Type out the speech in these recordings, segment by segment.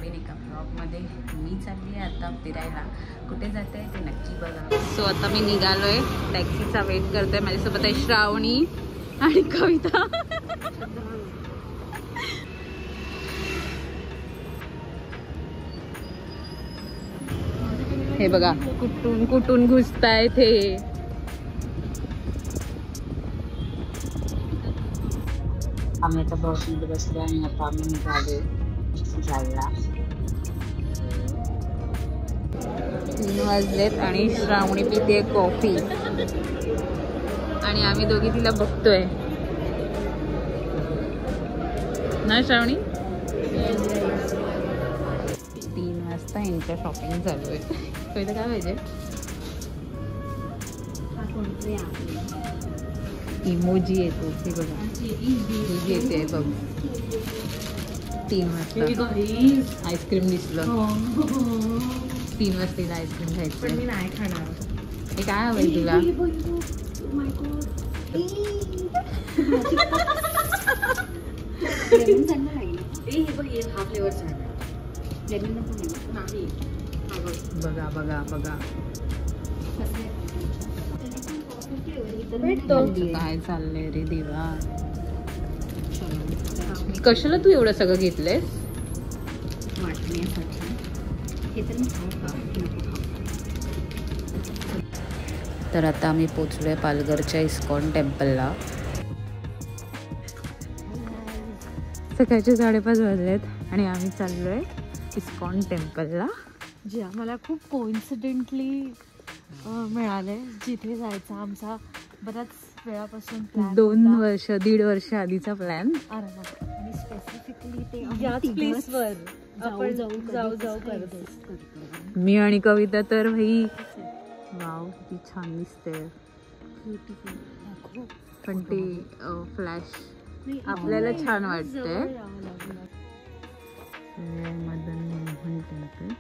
नवीन एका ब्लॉगमध्ये. मी चालली आहे आता फिरायला. कुठे जाते ते नक्की बघा. सो आता मी निघालोय, टॅक्सीचा वेट करतोय. माझ्यासोबत आहे श्रावणी आणि कविता. हे बघा कुठून कुठून घुसतायत हे. आम्ही आता बसमध्ये बसलो आणि आता आम्ही निघाले जायला. 3 वाजलेत आणि श्रावणी पिते कॉफी आणि आम्ही दोघी तिला बघतोय ना. श्रावणी 3 वाजता यांच्या शॉपिंग चालू आहे. कविता काय पाहिजे? इमोजी येतो हे बघा, इमोजी येते बघ. 3 वाजता आईस्क्रीम दिसलं. 3 वाजता आईस्क्रीम खायचं. मी नाही खाणार. हे काय हवंय तुला? बघा बघा बघा काय चाललंय रे देवा. कशाला तू एवढं सगळं घेतलंय? वाटण्यासाठी. तर आता आम्ही पोचलोय पालघरच्या इस्कॉन टेम्पलला. सकाळचे 5:30 वाजलेत आणि आम्ही चाललोय इस्कॉन टेम्पलला, जे आम्हाला खूप कोइन्सिडेंटली मिळाले. जिथे जायचा आमचा बऱ्याच वेळापासून प्लॅन, 1.5 वर्ष आधीचा प्लॅन. आणि स्पेसिफिकली ते याच प्लेसवर आपण जाऊ करत. मी आणि कविता तर भाई वाव किती छान दिसते. पण ते फ्लॅश आपल्याला छान वाटतंय. मदन मोहन टेम्पल.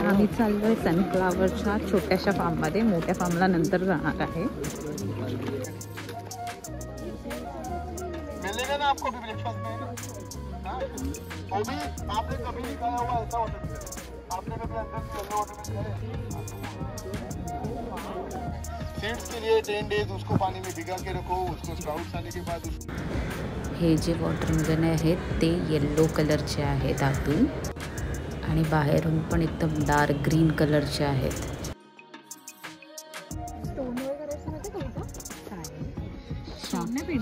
आम्ही चाललोय सनफ्लावरच्या छोट्याशा फार्म मध्ये. मोठ्या फार्मला नंतर जाणार आहे. हे जे वॉटरमेलन आहेत ते येल्लो कलरचे आहेत आतून आणि बाहेरून पण एकदम डार्क ग्रीन कलरचे आहेत.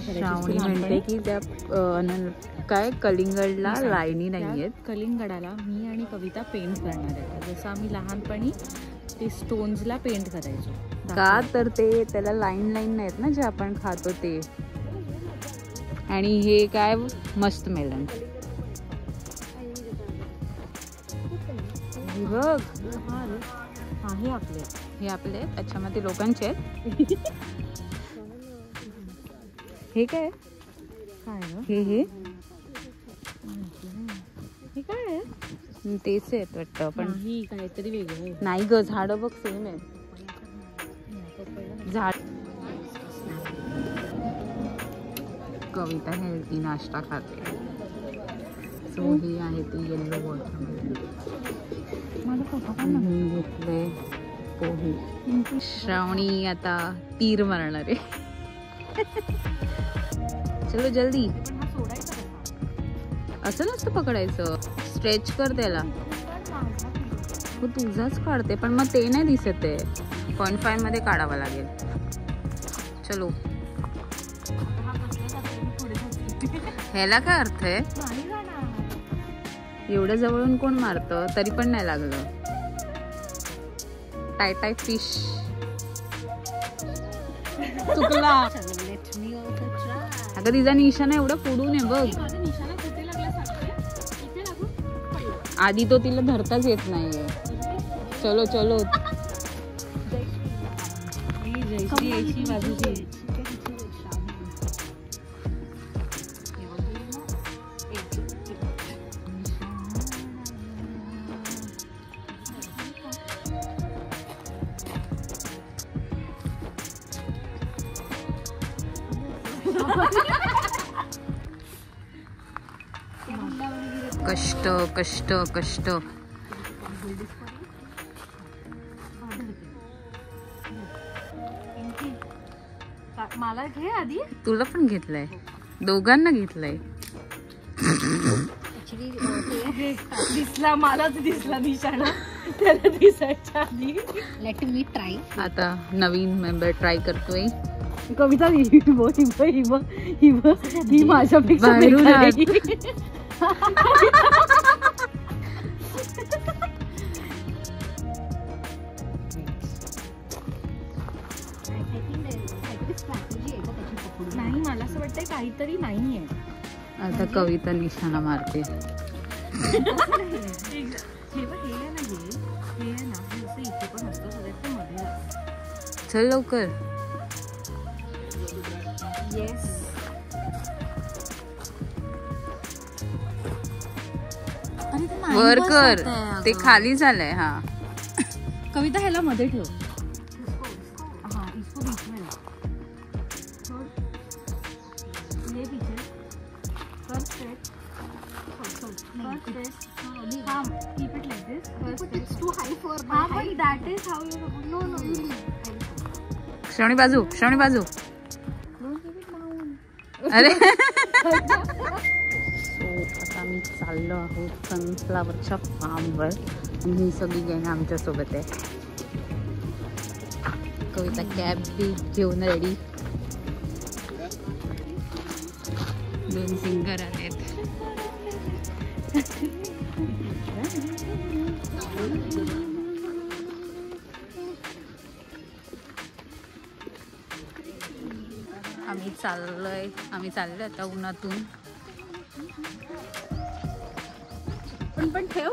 श्रावणी म्हणते की त्या काय कलिंगडला लाईनी नाही आहेत. कलिंगडाला मी आणि कविता पेंट करणार आहे. जसं आम्ही लहानपणी ते स्टोन्सला पेंट करायचो. का तर ते त्याला लाईन नाहीत ना जे आपण खातो ते. आणि हे काय मस्त मेलन बघ. हे आपले, हे आपले. अच्छा मग ते लोकांचे आहेत. हे काय काय हे हे हे काय तेच आहेत वाटतं. पण ही काहीतरी वेगळं नाही ग. झाडं बघ सेम आहे. झाड. कविता हेल्दी नाश्ता खाते. सो ही आहे ती येल्लो वॉटरमेलन. घेतले पोहे. श्रावणी आता तीर मारणार आहे. चलो जल्दी. असं नसतं पकडायचं. स्ट्रेच कर त्याला. हो तुझाच काढते पण मग ते नाही दिसत आहे. 0.5 मध्ये काढावं लागेल. चलो. ह्याला काय अर्थ आहे? एवढं जवळून कोण मारतं तरी पण नाही लागलं. Tie fish. चुकला. अगं तिचा निशाणा एवढा पुढून आहे बघ. आधी तो तिला धरताच येत नाहीये. चलो चलो. जयश्री यायची बाजूची कष्ट कष्ट कष्ट. मला घे आधी. तुला पण घेतलंय, दोघांना घेतलंय. दिसला मलाच दिसला निशाणा त्याला दिसायच्या आधी. Let me try. आता नवीन मेंबर ट्राय करतोय. कविता ही माझ्यापेक्षा बाहेरून बेकार आत. आहे. नाही मला असं वाटतंय काहीतरी नाहीये. आता कविता निशाणा मारते. हे आहे ना हे असं इथे पण असतं सगळ्यात ते मध्ये असतं. चल लवकर. येस वर कर, ते खाली झालंय. हा कविता ह्याला मध्ये ठेव. हाँ इसको बीच में ला. ये पीछे कर स्ट्रेच. हाँ keep it like this. It's too high for my हाँ but height. that is how you no you leave. श्रावणी बाजू, श्रावणी बाजू. Don't give it down. अरे आता आम्ही चाललो आहोत सनफ्लावरच्या फार्मवर आणि ही सगळी गँग आमच्या सोबत आहे. कविता कॅब बी घेऊन रेडी. 2 सिंगर आहेत. आम्ही चाललोय आता उन्हातून. पण ठेव.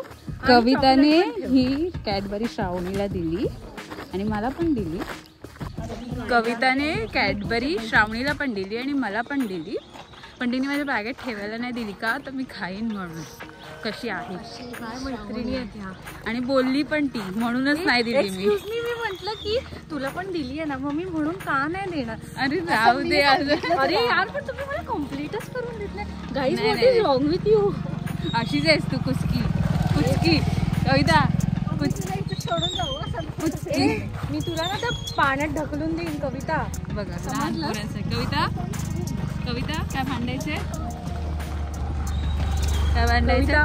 कविताने ही कॅडबरी श्रावणीला दिली आणि मला पण दिली. कविताने कॅडबरी श्रावणीला पण दिली आणि मला पण दिली, पण तिने माझ्या बॅगेत ठेवायला नाही दिली का तर मी खाईन म्हणून. कशी आहे काय मैत्रिणी आहेत ह्या. आणि बोलली पण ती, म्हणूनच नाही दिली मी. मी म्हंटल की तुला पण दिली आहे ना मग मी म्हणून का नाही देणार. अरे जाऊ दे. अरे यार पण तुम्ही मला कम्प्लीटच करून देत नाही. गाईज नाही, व्हॉट नाही. Is wrong with you. अशीच आहेस तू कुचकी कुचकी. कविता सोडून जाऊ कुचकी. मी तुला ना त्या पाण्यात ढकलून देईन कविता. बघा लहान पोरांचं. कविता कविता काय भांडायचे, काय भांडायचं.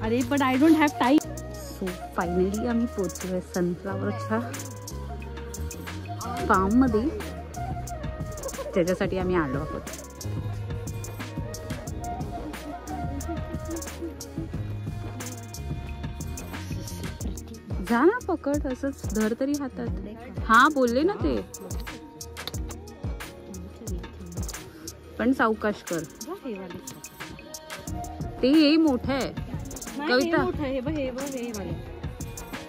अरे but I don't have time. So finally आम्ही पोचलोय सनफ्लावरच्या फार्म मध्ये, त्याच्यासाठी आम्ही आलो आहोत. जा ना पकड, असंच धर तरी हातात. हा बोलले ना ते, पण सावकाश कर. ते हे मोठं आहे कविता.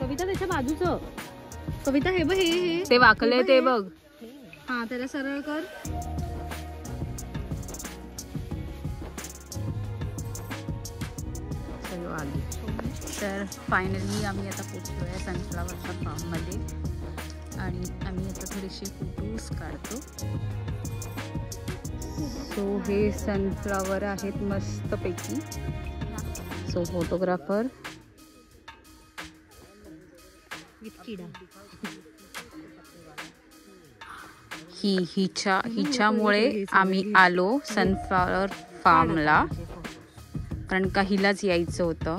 कविता त्याच्या बाजूचं. कविता हे बघ हे ते वाकले ते बघ. हा त्याला सरळ कर. चलो आगे. तर फायनली आम्ही आता पोचलो आहे सनफ्लावरच्या फार्ममध्ये आणि आम्ही आता थोडेसे फोटोज काढतो. सो हे सनफ्लावर आहेत मस्तपैकी. सो फोटोग्राफर हिच्यामुळे आम्ही आलो सनफ्लावर फार्मला, कारण का हिलाच यायचं होतं.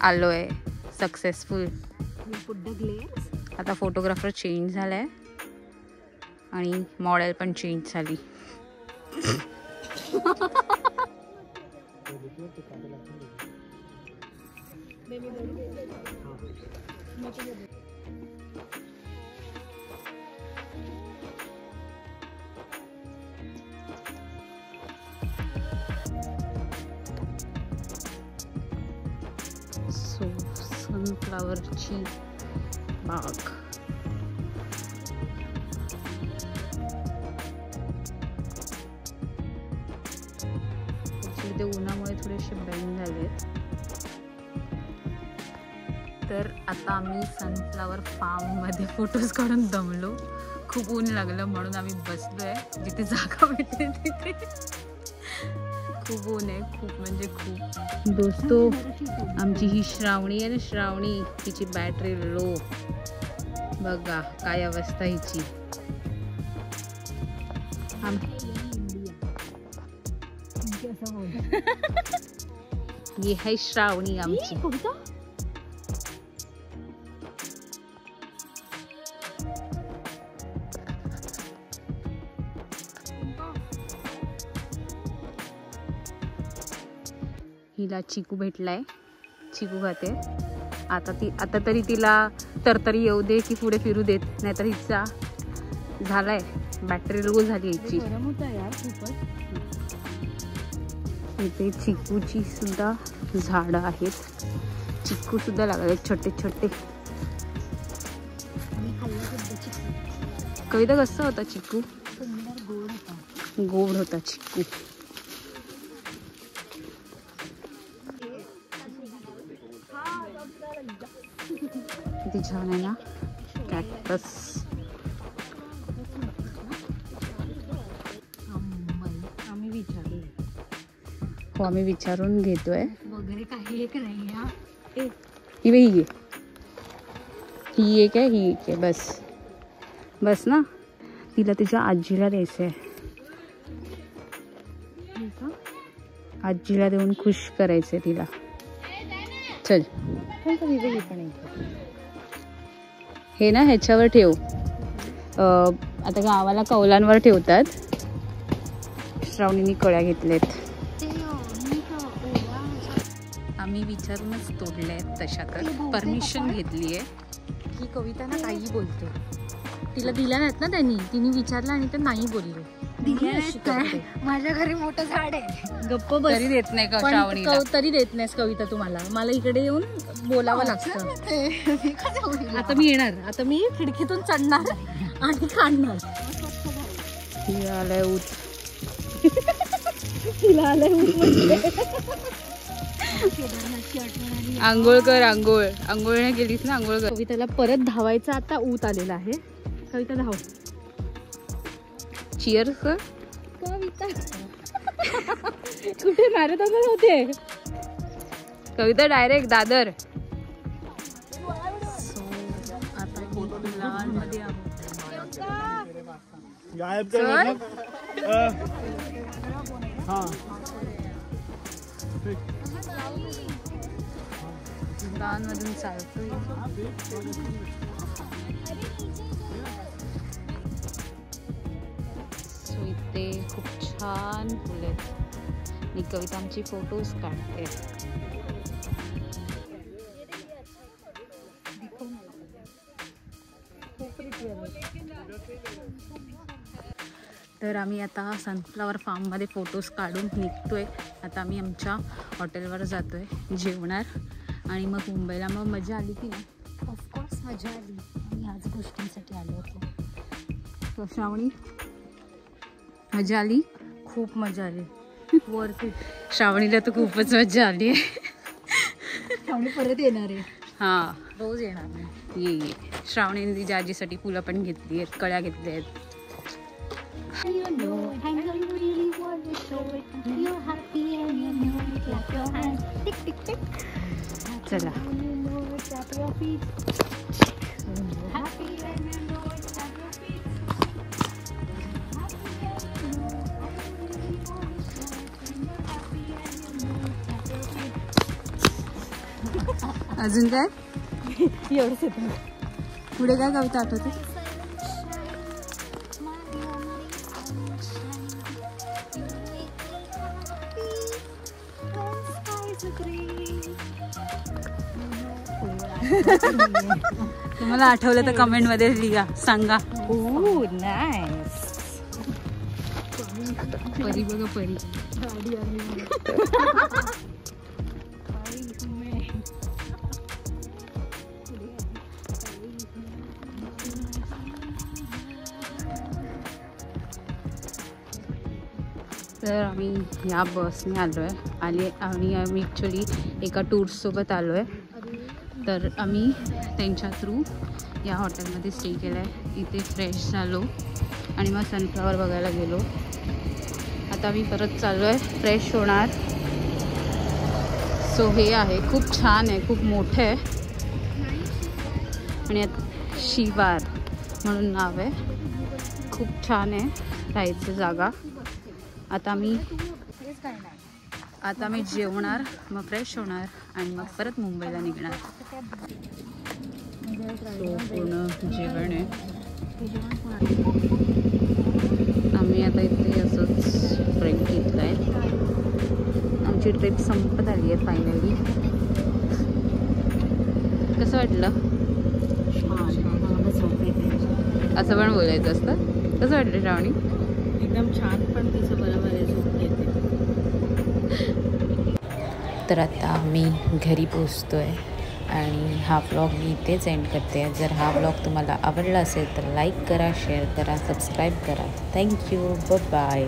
आलोय सक्सेसफुल. आता फोटोग्राफर चेंज झालाय आणि मॉडेल पण चेंज झाली. सनफ्लावरची बाग. ते उन्हामुळे थोडेसे बेंड झालेत. तर आता आम्ही सनफ्लावर फार्म मध्ये फोटोज काढून दमलो. खूप ऊन लागलं म्हणून आम्ही बसलोय जिथे जागा भेटते तिथे. खूप ऊन आहे, खूप म्हणजे खूप. दोस्तो, आमची ही श्रावणी आहे ना, श्रावणी, तिची बॅटरी लो. बघा काय अवस्था हिची. ये है श्रावणी आमची. हिला चिकू भेटलाय, चिकू खाते. आता तरी तिला तरतरी येऊ दे की पुढे फिरू देत, नाहीतर हिचा झालाय, बॅटरी लो झाली हिची. इथे चिकूची सुद्धा झाडं आहेत. चिकू सुद्धा लागले छोटे छोटे. कविता कसा होता चिकू? गोड होता चिकू. किती छान आहे ना कॅक्टस. आम्ही विचारून घेतोय वगैरे काही एक नाही. ही एक आहे, ही एक आहे. बस ना. तिला तिच्या आजीला द्यायचंय. आजीला देऊन खुश करायचंय तिला. चल हे ना ह्याच्यावर ठेव. आता गावाला कौलांवर ठेवतात. श्रावणीने कळ्या घेतल्यात. आम्ही विचारूनच तोडले तशा. तर परमिशन घेतली आहे ही कविता ना काही बोलते. तिला दिल्या नाहीत ना त्यांनी, तिने विचारलं आणि ते नाही बोलले. माझ्या घरी मोठं झाड आहे. गप्प बस. तरी देत नाही का श्रावणीला? तरी देत नाहीस कविता तुम्हाला. मला इकडे येऊन बोलावं लागतं. आता मी येणार, आता मी खिडकीतून चढणार आणि काढणार. तिला आलाय ऊत. तिला आलंय आंघोळ कर. आंघोळ नाही केलीस ना, आंघोळ कर. कविताला परत धावायचा आता ऊत आलेला आहे. कविता धाव. चिअर कर. कविता कुठे मॅरेथॉनच होते. कविता डायरेक्ट दादर. गावांमधून चालतोय. सो इथे खूप छान फुले आहेत. मी कविता आमची फोटोज काढते. तर आम्ही आता सनफ्लावर फार्ममध्ये फोटोज काढून निघतोय. आता आम्ही आमच्या हॉटेलवर जातोय जेवणार. आणि मग मुंबईला मग मजा आली की नाही? ऑफकोर्स मजा आली. आम्ही ह्याच गोष्टींसाठी आलो होतो. श्रावणी मजा आली? खूप मजा आली. Worth it. श्रावणीला तर खूपच मजा आली. श्रावणी परत येणार आहे. हां, रोज येणार. ये श्रावणीने तिच्या आजीसाठी फुलं पण घेतली आहेत, कळ्या घेतल्या आहेत. चला अजून काय? एवढंच येतं. पुढे काय कविता आठवते? तुम्हाला आठवलं तर कमेंट मध्ये लिहा, सांगा. नाईस. परी बघा, परी. तर आम्ही या बसने आलो आहे आणि आम्ही ॲक्च्युली एका टूर्ससोबत आलो आहे. तर आम्ही त्यांच्या थ्रू या हॉटेलमध्ये स्टे केला आहे. इथे फ्रेश झालो आणि मग सनफ्लॉवर बघायला गेलो. आता मी परत चाललो आहे, फ्रेश होणार. सो हे आहे, खूप छान आहे, खूप मोठं आहे आणि शिवार म्हणून नाव आहे. खूप छान आहे राहायचं जागा. आता मी जेवणार, मग फ्रेश होणार आणि मग परत मुंबईला निघणार. सो पूर्ण जेवण आहे. आम्ही आता इथे असंच ब्रेक घेतला आहे. आमची ट्रिप संपत आली आहे फायनली. कसं वाटलं? असं पण बोलायचं असतं. कसं वाटलं श्रावणी? एकदम छान, पण तिचं बरोबर आहे, झोप येते. तर आता आम्ही घरी पोचतो आहे आणि हा व्लॉग मी इथेच एंड करते. जर हा व्लॉग तुम्हाला आवडला असेल तर लाईक करा, शेअर करा, सबस्क्राईब करा. थँक्यू. बाय.